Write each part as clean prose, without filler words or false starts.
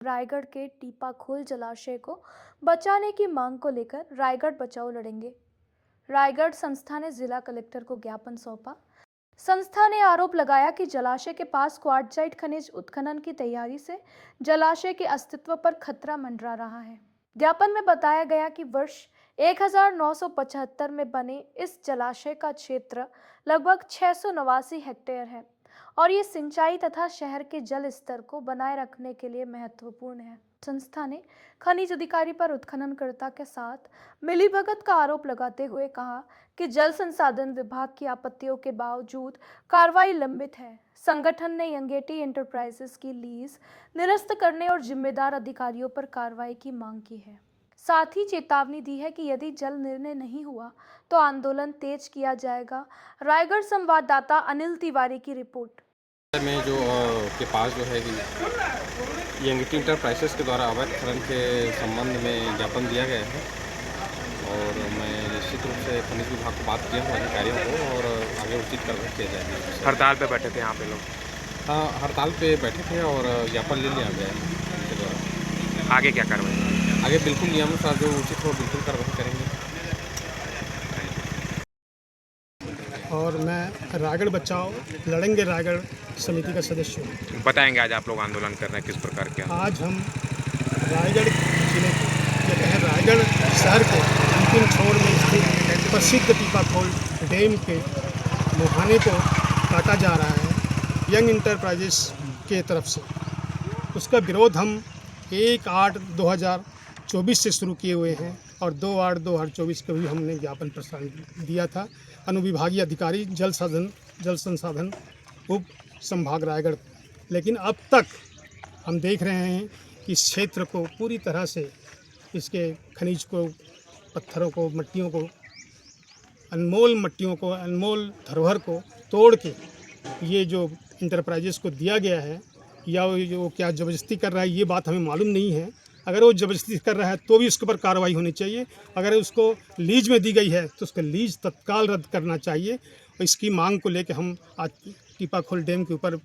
रायगढ़ के टीपाखोल जलाशय को बचाने की मांग को लेकर रायगढ़ बचाओ लड़ेंगे। रायगढ़ संस्था ने जिला कलेक्टर को ज्ञापन सौंपा। संस्था ने आरोप लगाया कि जलाशय के पास क्वार्टजाइट खनिज उत्खनन की तैयारी से जलाशय के अस्तित्व पर खतरा मंडरा रहा है। ज्ञापन में बताया गया कि वर्ष 1975 में बने इस जलाशय का क्षेत्र लगभग 689 हेक्टेयर है और ये सिंचाई तथा शहर के जल स्तर को बनाए रखने के लिए महत्वपूर्ण है। संस्था ने खनिज अधिकारी पर उत्खननकर्ता के साथ मिलीभगत का आरोप लगाते हुए कहा कि जल संसाधन विभाग की आपत्तियों के बावजूद कार्रवाई लंबित है। संगठन ने यंगेटी एंटरप्राइजेस की लीज निरस्त करने और जिम्मेदार अधिकारियों पर कार्रवाई की मांग की है। साथ ही चेतावनी दी है कि यदि जल्द निर्णय नहीं हुआ तो आंदोलन तेज किया जाएगा। रायगढ़ संवाददाता अनिल तिवारी की रिपोर्ट में जो के पास जो है कि यंगेटी एंटरप्राइजेस के द्वारा अवैध खनन के संबंध में ज्ञापन दिया गया है और मैं निश्चित रूप से खनिज विभाग को बात किया हूँ अधिकारियों को और आगे उचित कार्रवाई किया जाएगी। हड़ताल पे बैठे थे यहाँ पे लोग? हाँ, हड़ताल पे बैठे थे और ज्ञापन ले लिया गया है उनके द्वारा। आगे क्या कार्रवाई? आगे बिल्कुल नियमानुसार जो उचित हो बिल्कुल कार्रवाई करेंगे। और मैं रायगढ़ बचाओ लड़ेंगे रायगढ़ समिति का सदस्य हूँ। बताएंगे आज आप लोग आंदोलन कर रहे हैं किस प्रकार के? आज हम रायगढ़ जिले के तहत रायगढ़ शहर के अंतिम छोर में स्थित प्रसिद्ध टीपाखोल डैम के मुहाने को काटा जा रहा है यंग इंटरप्राइजेस के तरफ से। उसका विरोध हम 1/8/2024 से शुरू किए हुए हैं और 2/8/2024 को भी हमने ज्ञापन प्रसारण दिया था अनुविभागीय अधिकारी जल संसाधन उप संभाग रायगढ़। लेकिन अब तक हम देख रहे हैं कि इस क्षेत्र को पूरी तरह से इसके खनिज को, पत्थरों को, मट्टियों को, अनमोल धरोहर को तोड़ के ये जो इंटरप्राइजेस को दिया गया है या वो क्या ज़बरदस्ती कर रहा है ये बात हमें मालूम नहीं है। अगर वो ज़बरदस्ती कर रहा है तो भी उसके ऊपर कार्रवाई होनी चाहिए। अगर उसको लीज में दी गई है तो उसका लीज तत्काल रद्द करना चाहिए। और इसकी मांग को लेकर हम आज टीपाखोल डैम के ऊपर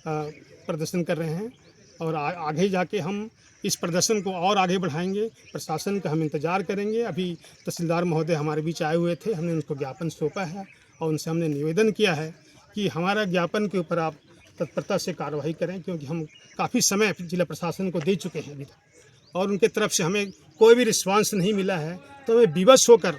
प्रदर्शन कर रहे हैं और आगे जाके हम इस प्रदर्शन को और आगे बढ़ाएंगे। प्रशासन का हम इंतज़ार करेंगे। अभी तहसीलदार महोदय हमारे बीच आए हुए थे, हमने उनको ज्ञापन सौंपा है और उनसे हमने निवेदन किया है कि हमारा ज्ञापन के ऊपर आप तत्परता से कार्रवाई करें, क्योंकि हम काफ़ी समय जिला प्रशासन को दे चुके हैं अभी तक और उनके तरफ से हमें कोई भी रिस्पांस नहीं मिला है। तो हमें विवश होकर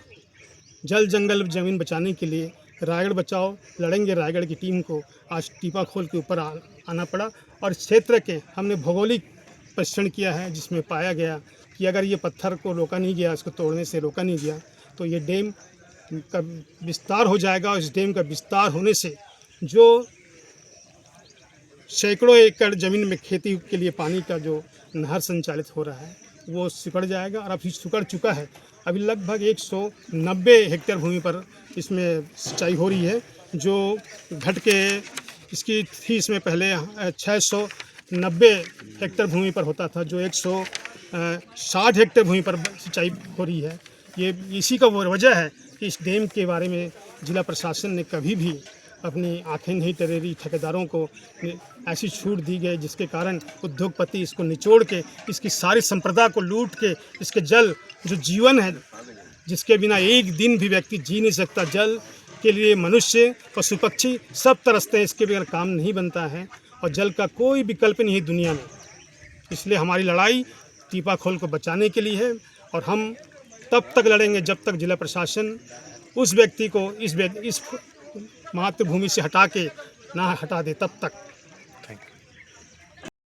जल जंगल ज़मीन बचाने के लिए रायगढ़ बचाओ लड़ेंगे रायगढ़ की टीम को आज टीपाखोल के ऊपर आना पड़ा। और इस क्षेत्र के हमने भौगोलिक परीक्षण किया है जिसमें पाया गया कि अगर ये पत्थर को रोका नहीं गया, इसको तोड़ने से रोका नहीं गया तो ये डैम का विस्तार हो जाएगा और इस डैम का विस्तार होने से जो सैकड़ों एकड़ ज़मीन में खेती के लिए पानी का जो नहर संचालित हो रहा है वो सिकुड़ जाएगा और अभी सिकुड़ चुका है। अभी लगभग 190 हेक्टेयर भूमि पर इसमें सिंचाई हो रही है जो घट के इसकी थी इसमें पहले 690 हेक्टेयर भूमि पर होता था, जो 160 हेक्टेयर भूमि पर सिंचाई हो रही है। ये इसी का वो वजह है कि इस डैम के बारे में जिला प्रशासन ने कभी भी अपनी आंखें नहीं टरेरी। ठेकेदारों को ऐसी छूट दी गई जिसके कारण उद्योगपति इसको निचोड़ के इसकी सारी संपदा को लूट के इसके जल जो जीवन है, जिसके बिना एक दिन भी व्यक्ति जी नहीं सकता, जल के लिए मनुष्य पशु पक्षी सब तरसते हैं, इसके बगैर काम नहीं बनता है और जल का कोई विकल्प नहीं है दुनिया में। इसलिए हमारी लड़ाई टीपाखोल को बचाने के लिए है और हम तब तक लड़ेंगे जब तक जिला प्रशासन उस व्यक्ति को इस मातृभूमि से हटा के ना हटा दे, तब तक।